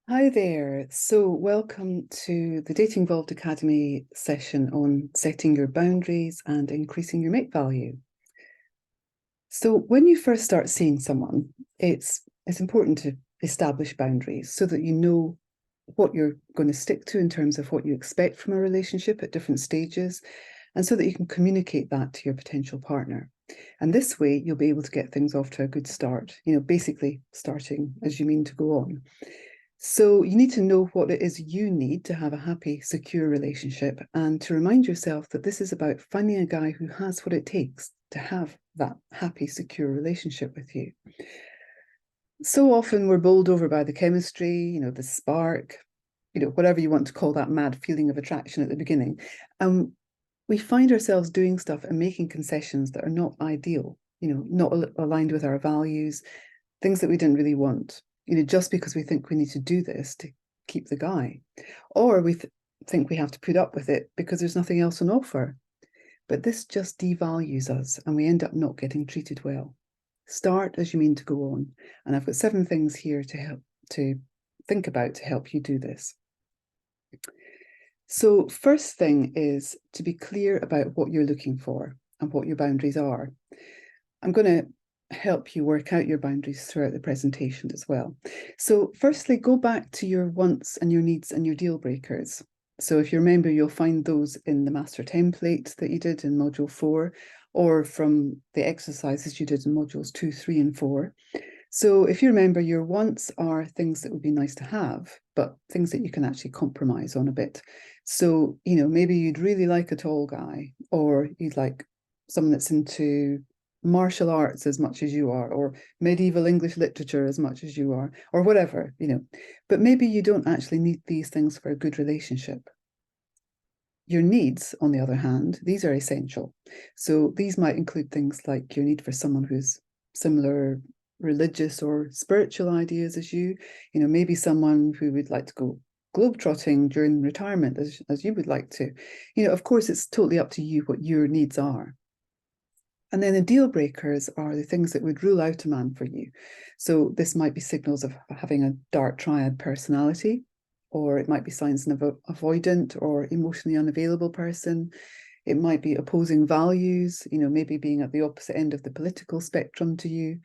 Hi there. So, welcome to the Dating Vault Academy session on setting your boundaries and increasing your mate value. So, when you first start seeing someone, it's important to establish boundaries so that you know what you're going to stick to in terms of what you expect from a relationship at different stages, and so that you can communicate that to your potential partner. And this way, you'll be able to get things off to a good start, basically starting as you mean to go on. So you need to know what it is you need to have a happy, secure relationship and to remind yourself that this is about finding a guy who has what it takes to have that happy, secure relationship with you. So often we're bowled over by the chemistry, the spark, whatever you want to call that mad feeling of attraction at the beginning. And we find ourselves doing stuff and making concessions that are not ideal, not aligned with our values, things that we didn't really want, just because we think we need to do this to keep the guy. Or we think we have to put up with it because there's nothing else on offer. But this just devalues us and we end up not getting treated well. Start as you mean to go on. And I've got 7 things here to think about to help you do this. So, first thing is to be clear about what you're looking for and what your boundaries are. I'm going to help you work out your boundaries throughout the presentation as well. So firstly, go back to your wants and your needs and your deal breakers. So if you remember, you'll find those in the master template that you did in module 4, or from the exercises you did in modules 2, 3, and 4. So if you remember, your wants are things that would be nice to have, but things that you can actually compromise on a bit. So, maybe you'd really like a tall guy, or you'd like someone that's into martial arts as much as you are, or medieval English literature as much as you are, or whatever, But maybe you don't actually need these things for a good relationship. Your needs, on the other hand, these are essential. So these might include things like your need for someone who's similar religious or spiritual ideas as you, maybe someone who would like to go globetrotting during retirement as you would like to. Of course, it's totally up to you what your needs are. And then the deal breakers are the things that would rule out a man for you. So this might be signals of having a dark triad personality, or it might be signs of an avoidant or emotionally unavailable person. It might be opposing values, maybe being at the opposite end of the political spectrum to you.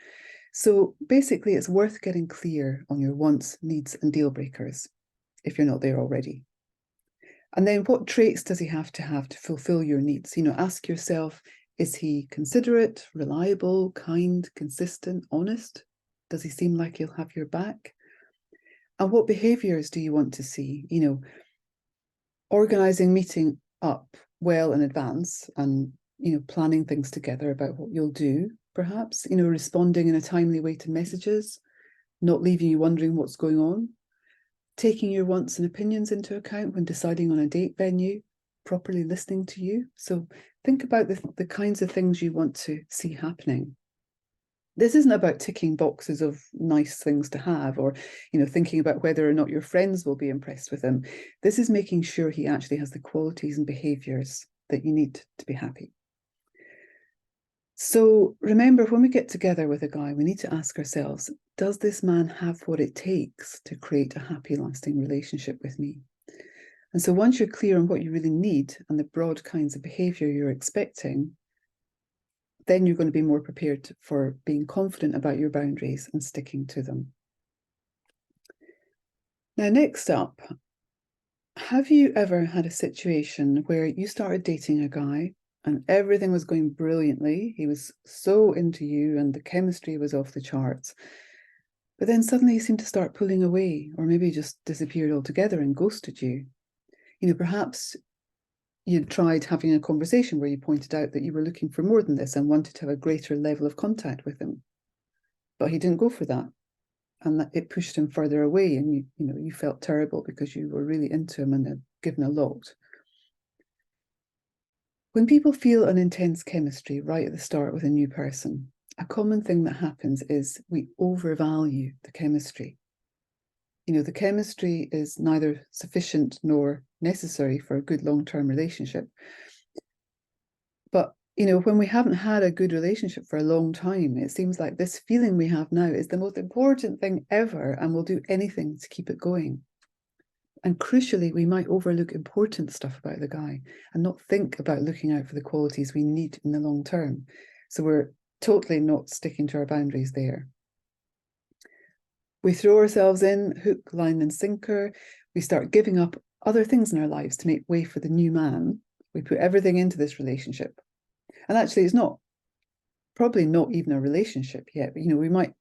So basically, it's worth getting clear on your wants, needs, and deal breakers if you're not there already. And then what traits does he have to fulfill your needs? Ask yourself, is he considerate, reliable, kind, consistent, honest? Does he seem like he'll have your back? And what behaviors do you want to see? Organizing meeting up well in advance and, planning things together about what you'll do, perhaps, responding in a timely way to messages, not leaving you wondering what's going on, taking your wants and opinions into account when deciding on a date venue, properly listening to you. So think about the kinds of things you want to see happening. This isn't about ticking boxes of nice things to have or, thinking about whether or not your friends will be impressed with him. This is making sure he actually has the qualities and behaviors that you need to be happy. So remember, when we get together with a guy, we need to ask ourselves, does this man have what it takes to create a happy, lasting relationship with me? And so once you're clear on what you really need and the broad kinds of behavior you're expecting, then you're going to be more prepared for being confident about your boundaries and sticking to them. Now, next up, have you ever had a situation where you started dating a guy and everything was going brilliantly? He was so into you and the chemistry was off the charts. But then suddenly he seemed to start pulling away, or maybe just disappeared altogether and ghosted you. Perhaps you'd tried having a conversation where you pointed out that you were looking for more than this and wanted to have a greater level of contact with him. But he didn't go for that. And that it pushed him further away, and you felt terrible because you were really into him and had given a lot. When people feel an intense chemistry right at the start with a new person, a common thing that happens is we overvalue the chemistry. The chemistry is neither sufficient nor necessary for a good long-term relationship. But you know, when we haven't had a good relationship for a long time, it seems like this feeling we have now is the most important thing ever, and we'll do anything to keep it going. And crucially, we might overlook important stuff about the guy and not think about looking out for the qualities we need in the long term. So we're totally not sticking to our boundaries there. We throw ourselves in, hook, line, and sinker. We start giving up other things in our lives to make way for the new man. We put everything into this relationship. And actually, it's probably not even a relationship yet. You know, we might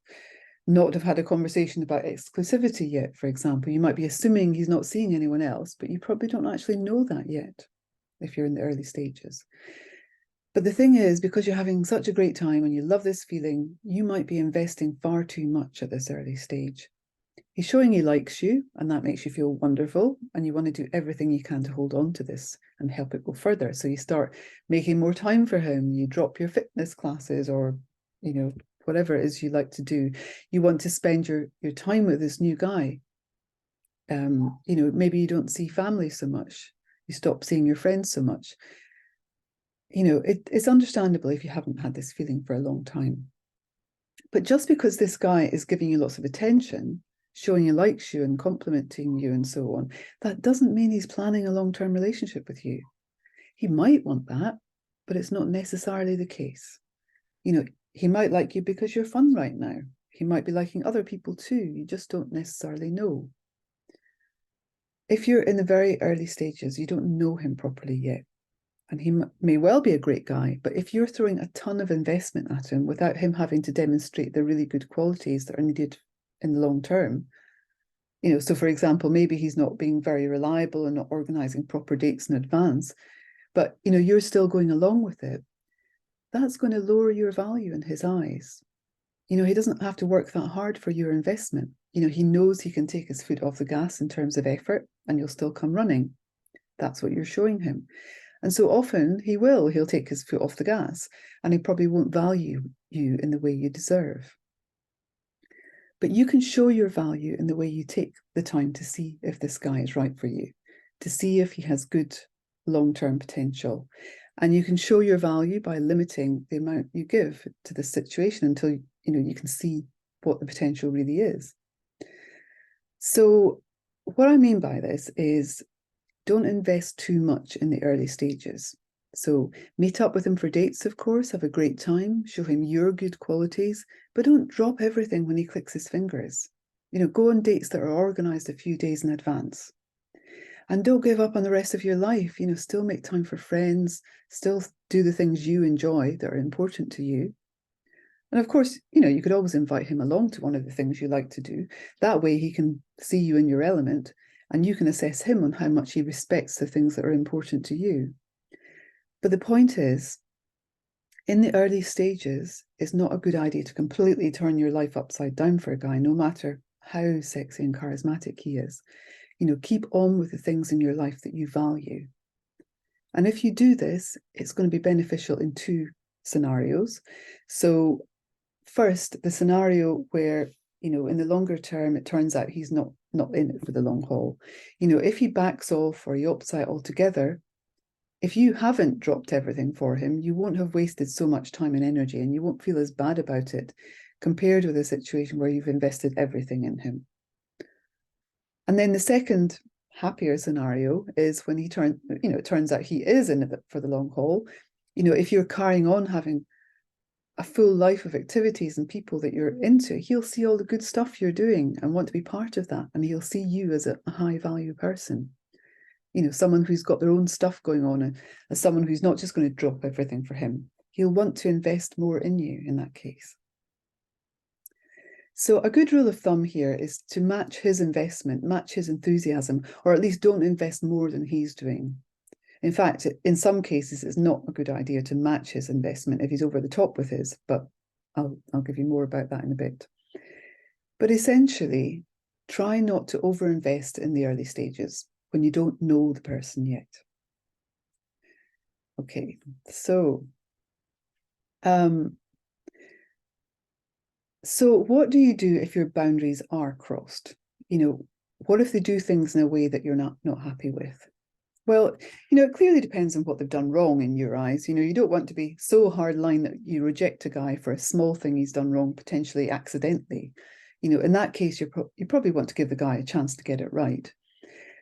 not have had a conversation about exclusivity yet, for example. You might be assuming he's not seeing anyone else, but you probably don't actually know that yet if you're in the early stages. But the thing is, because you're having such a great time and you love this feeling, you might be investing far too much at this early stage. He's showing he likes you, and that makes you feel wonderful, and you want to do everything you can to hold on to this and help it go further. So you start making more time for him. You drop your fitness classes, or, you know, whatever it is you like to do. You want to spend your time with this new guy. You know, maybe you don't see family so much. You stop seeing your friends so much. You know, it's understandable if you haven't had this feeling for a long time. But just because this guy is giving you lots of attention, showing he likes you and complimenting you and so on, that doesn't mean he's planning a long-term relationship with you. He might want that, but it's not necessarily the case. You know, he might like you because you're fun right now. He might be liking other people too. You just don't necessarily know. If you're in the very early stages, you don't know him properly yet. And he may well be a great guy, but if you're throwing a ton of investment at him without him having to demonstrate the really good qualities that are needed in the long term, you know, so for example, maybe he's not being very reliable and not organizing proper dates in advance, but, you know, you're still going along with it, that's going to lower your value in his eyes. You know, he doesn't have to work that hard for your investment. You know, he knows he can take his foot off the gas in terms of effort and you'll still come running. That's what you're showing him. And so often he'll take his foot off the gas, and he probably won't value you in the way you deserve. But you can show your value in the way you take the time to see if this guy is right for you, to see if he has good long-term potential. And you can show your value by limiting the amount you give to the situation until, you know, you can see what the potential really is. So what I mean by this is, don't invest too much in the early stages. So meet up with him for dates, of course, have a great time, show him your good qualities, but don't drop everything when he clicks his fingers. You know, go on dates that are organized a few days in advance. And don't give up on the rest of your life. You know, still make time for friends, still do the things you enjoy that are important to you. And of course, you know, you could always invite him along to one of the things you like to do. That way he can see you in your element, and you can assess him on how much he respects the things that are important to you. But the point is, in the early stages, it's not a good idea to completely turn your life upside down for a guy, no matter how sexy and charismatic he is. You know, keep on with the things in your life that you value. And if you do this, it's going to be beneficial in two scenarios. So first, the scenario where, you know, in the longer term, it turns out he's not in it for the long haul. You know, if he backs off or he opts out altogether, if you haven't dropped everything for him, you won't have wasted so much time and energy, and you won't feel as bad about it compared with a situation where you've invested everything in him. And then the second happier scenario is when it turns out he is in it for the long haul. You know, if you're carrying on having a full life of activities and people that you're into, he'll see all the good stuff you're doing and want to be part of that. And he'll see you as a high value person, you know, someone who's got their own stuff going on, and as someone who's not just going to drop everything for him. He'll want to invest more in you in that case. So a good rule of thumb here is to match his investment, match his enthusiasm, or at least don't invest more than he's doing. In fact, in some cases, it's not a good idea to match his investment if he's over the top with his, but I'll give you more about that in a bit. But essentially, try not to overinvest in the early stages when you don't know the person yet. Okay, so what do you do if your boundaries are crossed? You know, what if they do things in a way that you're not happy with? Well, it clearly depends on what they've done wrong in your eyes. You don't want to be so hard line that you reject a guy for a small thing he's done wrong, potentially accidentally. In that case, you probably want to give the guy a chance to get it right.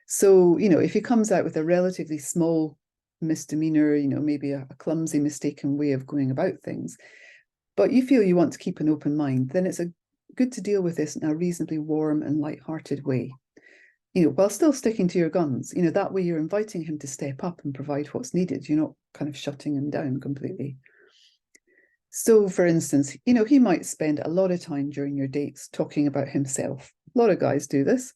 So, if he comes out with a relatively small misdemeanor, maybe a clumsy, mistaken way of going about things, but you feel you want to keep an open mind, then it's good to deal with this in a reasonably warm and light-hearted way. While still sticking to your guns. That way you're inviting him to step up and provide what's needed. You're not kind of shutting him down completely. So, for instance, he might spend a lot of time during your dates talking about himself. A lot of guys do this,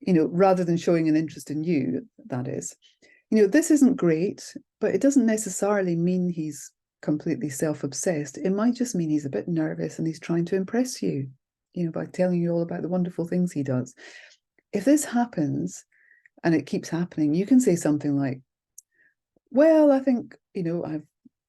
rather than showing an interest in you, that is. This isn't great, but it doesn't necessarily mean he's completely self-obsessed. It might just mean he's a bit nervous and he's trying to impress you, by telling you all about the wonderful things he does. If this happens and it keeps happening, you can say something like, well, I think, I've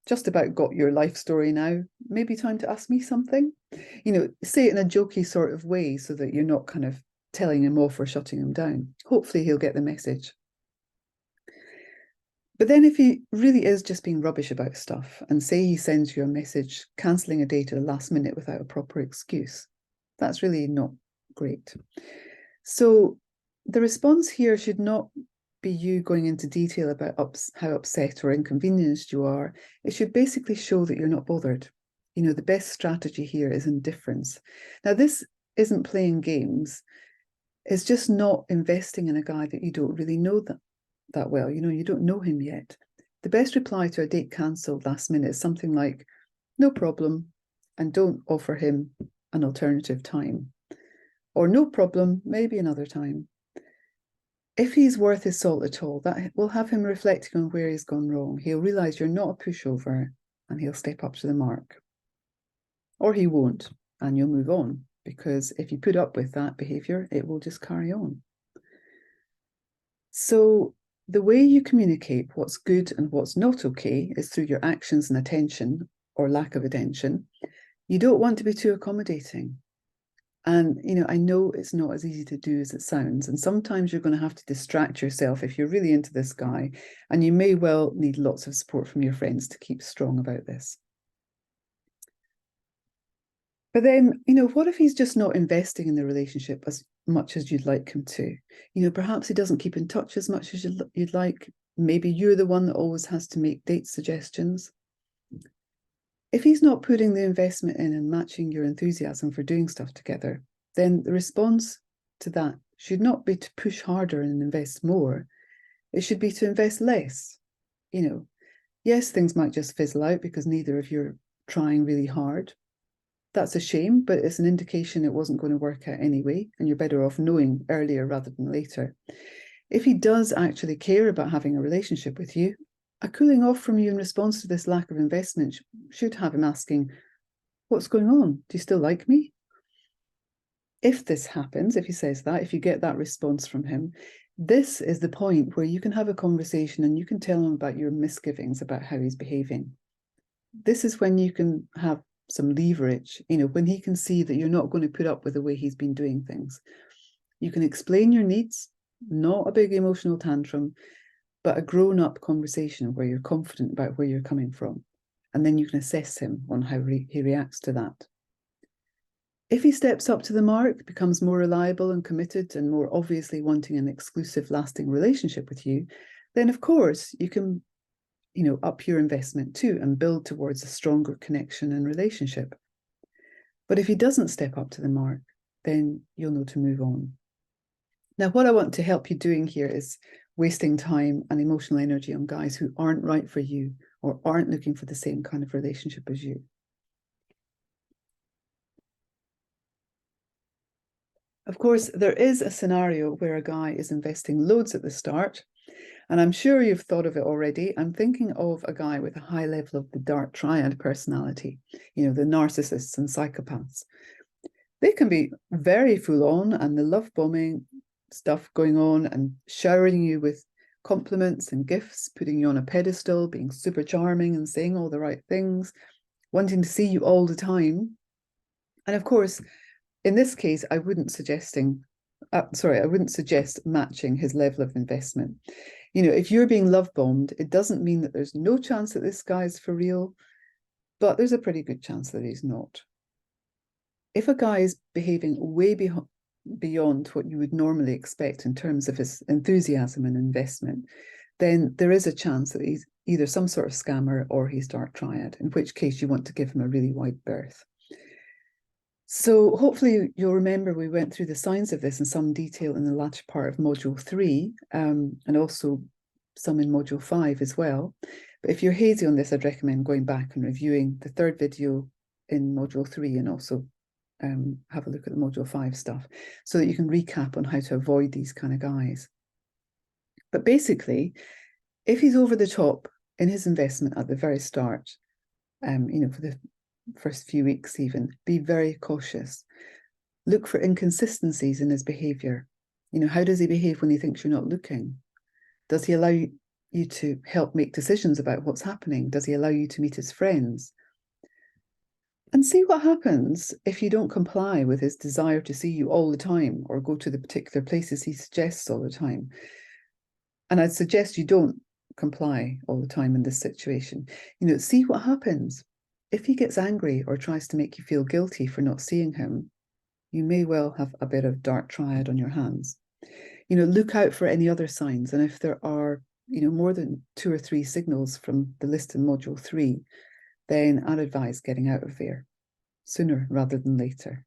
just about got your life story now. Maybe time to ask me something. Say it in a jokey sort of way so that you're not kind of telling him off or shutting him down. Hopefully he'll get the message. But then if he really is just being rubbish about stuff and say he sends you a message cancelling a date at the last minute without a proper excuse, that's really not great. So the response here should not be you going into detail about how upset or inconvenienced you are. It should basically show that you're not bothered. The best strategy here is indifference. Now, this isn't playing games. It's just not investing in a guy that you don't really know that well. You don't know him yet. The best reply to a date cancelled last minute is something like, no problem, and don't offer him an alternative time. Or no problem, maybe another time. If he's worth his salt at all, that will have him reflecting on where he's gone wrong. He'll realise you're not a pushover and he'll step up to the mark. Or he won't, and you'll move on, because if you put up with that behaviour, it will just carry on. So the way you communicate what's good and what's not okay is through your actions and attention or lack of attention. You don't want to be too accommodating. And, I know it's not as easy to do as it sounds. And sometimes you're going to have to distract yourself if you're really into this guy. And you may well need lots of support from your friends to keep strong about this. But then, what if he's just not investing in the relationship as much as you'd like him to? Perhaps he doesn't keep in touch as much as you'd like. Maybe you're the one that always has to make date suggestions. If he's not putting the investment in and matching your enthusiasm for doing stuff together, then the response to that should not be to push harder and invest more. It should be to invest less. Yes, things might just fizzle out because neither of you are trying really hard. That's a shame, but it's an indication it wasn't going to work out anyway, and you're better off knowing earlier rather than later. If he does actually care about having a relationship with you, a cooling off from you in response to this lack of investment should have him asking, what's going on? Do you still like me? If this happens, if he says that, if you get that response from him, this is the point where you can have a conversation and you can tell him about your misgivings about how he's behaving. This is when you can have some leverage, when he can see that you're not going to put up with the way he's been doing things. You can explain your needs, not a big emotional tantrum, but a grown-up conversation where you're confident about where you're coming from. And then you can assess him on how he reacts to that. If he steps up to the mark, becomes more reliable and committed and more obviously wanting an exclusive, lasting relationship with you, then of course you can, up your investment too and build towards a stronger connection and relationship. But if he doesn't step up to the mark, then you'll know to move on. Now, what I want to help you doing here is wasting time and emotional energy on guys who aren't right for you or aren't looking for the same kind of relationship as you. Of course, there is a scenario where a guy is investing loads at the start, and I'm sure you've thought of it already. I'm thinking of a guy with a high level of the dark triad personality, the narcissists and psychopaths. They can be very full on and the love bombing stuff going on and showering you with compliments and gifts, putting you on a pedestal, being super charming and saying all the right things, wanting to see you all the time. And of course, in this case, I wouldn't suggest matching his level of investment. You know, if you're being love bombed, it doesn't mean that there's no chance that this guy's for real, but there's a pretty good chance that he's not. If a guy is behaving way beyond what you would normally expect in terms of his enthusiasm and investment, then there is a chance that he's either some sort of scammer or he's dark triad, in which case you want to give him a really wide berth. So hopefully you'll remember we went through the signs of this in some detail in the latter part of Module 3, and also some in Module 5 as well. But if you're hazy on this, I'd recommend going back and reviewing the third video in Module 3 and also have a look at the Module 5 stuff so that you can recap on how to avoid these kind of guys. But basically, if he's over the top in his investment at the very start, you know, for the first few weeks even, be very cautious. Look for inconsistencies in his behaviour. You know, how does he behave when he thinks you're not looking? Does he allow you to help make decisions about what's happening? Does he allow you to meet his friends? And see what happens if you don't comply with his desire to see you all the time or go to the particular places he suggests all the time. And I'd suggest you don't comply all the time in this situation. You know, see what happens. If he gets angry or tries to make you feel guilty for not seeing him, you may well have a bit of dark triad on your hands. You know, look out for any other signs. And if there are, you know, more than 2 or 3 signals from the list in Module 3, then I'd advise getting out of there sooner rather than later.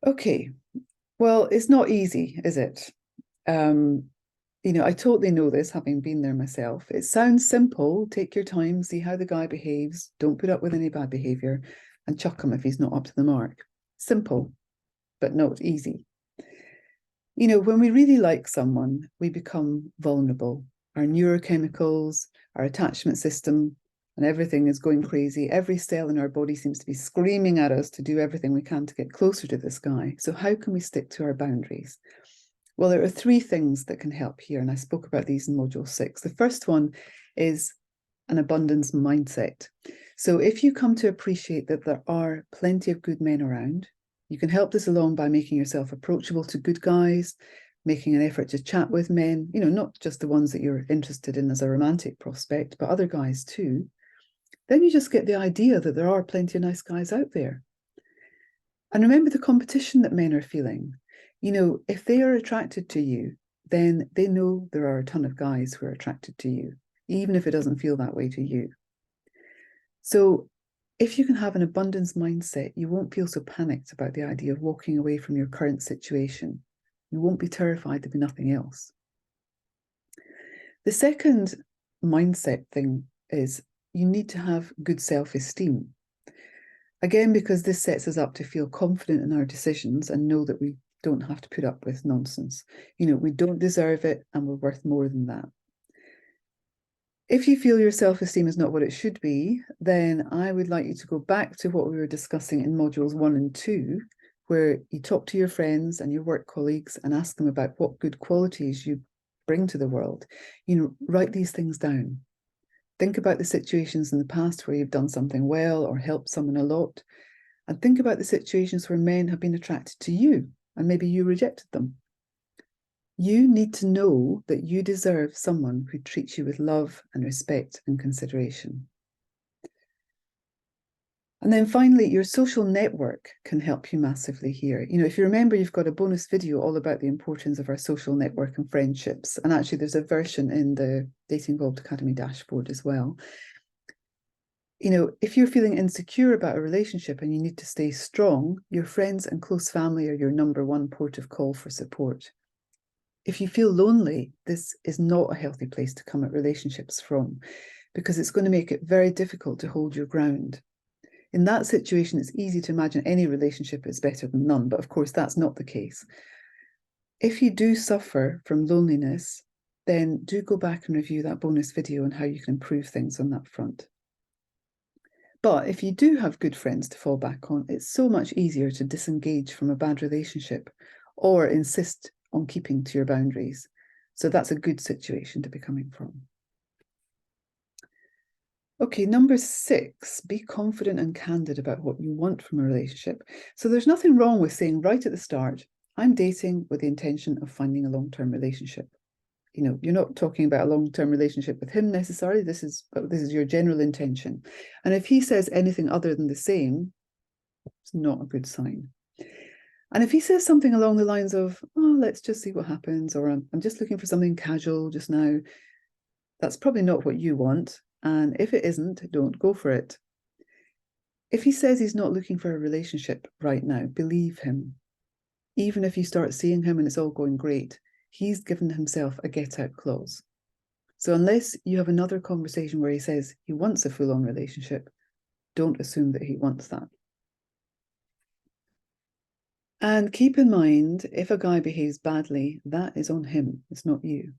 Okay, well, it's not easy, is it? You know, I totally know this, having been there myself. It sounds simple. Take your time, see how the guy behaves. Don't put up with any bad behavior and chuck him if he's not up to the mark. Simple, but not easy. You know, when we really like someone, we become vulnerable. Our neurochemicals, our attachment system, and everything is going crazy. Every cell in our body seems to be screaming at us to do everything we can to get closer to this guy. So how can we stick to our boundaries? Well, there are 3 things that can help here, and I spoke about these in Module 6. The first one is an abundance mindset. So if you come to appreciate that there are plenty of good men around, you can help this along by making yourself approachable to good guys, making an effort to chat with men, you know, not just the ones that you're interested in as a romantic prospect, but other guys too. Then you just get the idea that there are plenty of nice guys out there. And remember the competition that men are feeling. You know, if they are attracted to you, then they know there are a ton of guys who are attracted to you, even if it doesn't feel that way to you. So if you can have an abundance mindset, you won't feel so panicked about the idea of walking away from your current situation. You won't be terrified to be nothing else. The second mindset thing is you need to have good self-esteem. Again, because this sets us up to feel confident in our decisions and know that we don't have to put up with nonsense. You know, we don't deserve it and we're worth more than that. If you feel your self-esteem is not what it should be, then I would like you to go back to what we were discussing in modules 1 and 2, where you talk to your friends and your work colleagues and ask them about what good qualities you bring to the world. You know, write these things down. Think about the situations in the past where you've done something well or helped someone a lot. And think about the situations where men have been attracted to you and maybe you rejected them. You need to know that you deserve someone who treats you with love and respect and consideration. And then finally, your social network can help you massively here. You know, if you remember, you've got a bonus video all about the importance of our social network and friendships. And actually, there's a version in the Dating Evolved Academy dashboard as well. You know, if you're feeling insecure about a relationship and you need to stay strong, your friends and close family are your #1 port of call for support. If you feel lonely, this is not a healthy place to come at relationships from, because it's going to make it very difficult to hold your ground. In that situation, it's easy to imagine any relationship is better than none, but of course that's not the case. If you do suffer from loneliness, then do go back and review that bonus video on how you can improve things on that front. But if you do have good friends to fall back on, it's so much easier to disengage from a bad relationship or insist on keeping to your boundaries. So that's a good situation to be coming from. Okay, #6, be confident and candid about what you want from a relationship. So there's nothing wrong with saying right at the start, I'm dating with the intention of finding a long-term relationship. You know, you're not talking about a long-term relationship with him necessarily. This is your general intention. And if he says anything other than the same, it's not a good sign. And if he says something along the lines of, oh, let's just see what happens, or I'm just looking for something casual just now, that's probably not what you want. And if it isn't, don't go for it. If he says he's not looking for a relationship right now, believe him. Even if you start seeing him and it's all going great, he's given himself a get-out clause. So unless you have another conversation where he says he wants a full-on relationship, don't assume that he wants that. And keep in mind, if a guy behaves badly, that is on him, it's not you.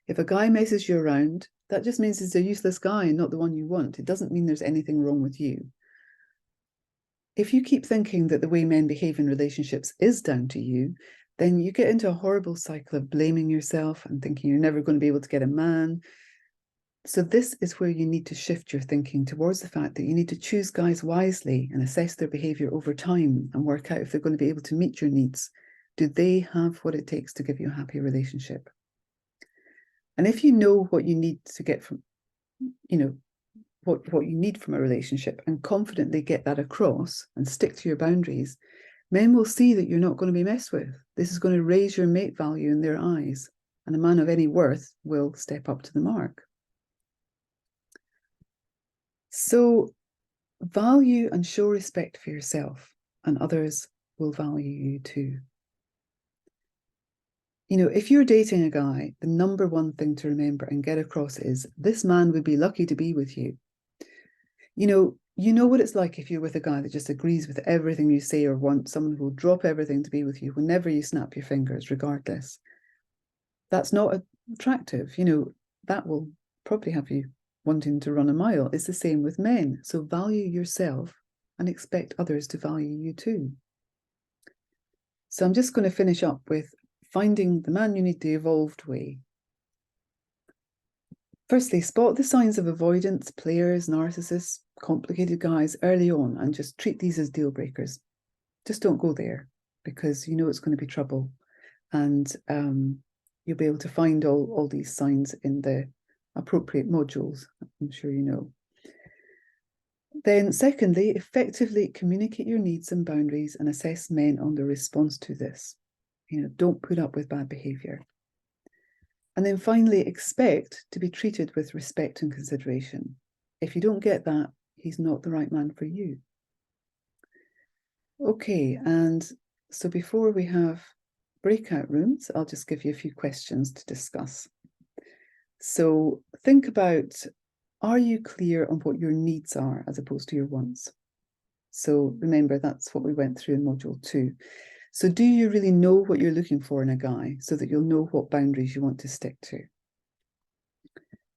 If a guy messes you around, that just means he's a useless guy and not the one you want. It doesn't mean there's anything wrong with you. If you keep thinking that the way men behave in relationships is down to you, then you get into a horrible cycle of blaming yourself and thinking you're never going to be able to get a man. So this is where you need to shift your thinking towards the fact that you need to choose guys wisely and assess their behavior over time and work out if they're going to be able to meet your needs. Do they have what it takes to give you a happy relationship? And if you know what you need to get from, you know, what you need from a relationship and confidently get that across and stick to your boundaries, men will see that you're not going to be messed with. This is going to raise your mate value in their eyes, and a man of any worth will step up to the mark. So value and show respect for yourself, and others will value you too. You know, if you're dating a guy, the number one thing to remember and get across is this man would be lucky to be with you. You know what it's like if you're with a guy that just agrees with everything you say or want, someone who will drop everything to be with you whenever you snap your fingers, regardless. That's not attractive. You know, that will probably have you wanting to run a mile. It's the same with men. So value yourself and expect others to value you too. So I'm just going to finish up with finding the man you need the evolved way. Firstly, spot the signs of avoidance, players, narcissists, complicated guys early on and just treat these as deal breakers. Just don't go there because you know it's going to be trouble. And you'll be able to find all these signs in the appropriate modules, I'm sure you know. Then secondly, effectively communicate your needs and boundaries and assess men on their response to this. You know, don't put up with bad behavior. And then finally, expect to be treated with respect and consideration. If you don't get that, he's not the right man for you. Okay, and so before we have breakout rooms, I'll just give you a few questions to discuss. So think about, are you clear on what your needs are as opposed to your wants? So remember, that's what we went through in module 2. So do you really know what you're looking for in a guy so that you'll know what boundaries you want to stick to?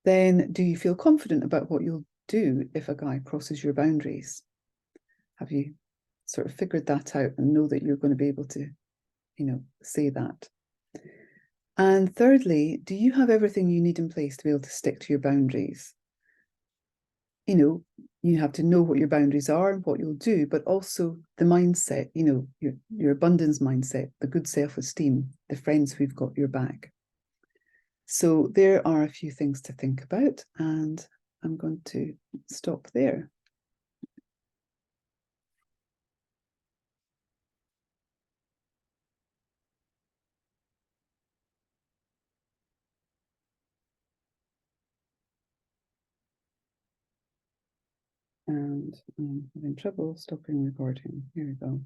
Then do you feel confident about what you'll do if a guy crosses your boundaries? Have you sort of figured that out and know that you're going to be able to, you know, say that? And thirdly, do you have everything you need in place to be able to stick to your boundaries? You know, you have to know what your boundaries are and what you'll do, but also the mindset, you know, your abundance mindset, the good self-esteem, the friends who've got your back. So there are a few things to think about, and I'm going to stop there. And I'm having trouble stopping recording. Here we go.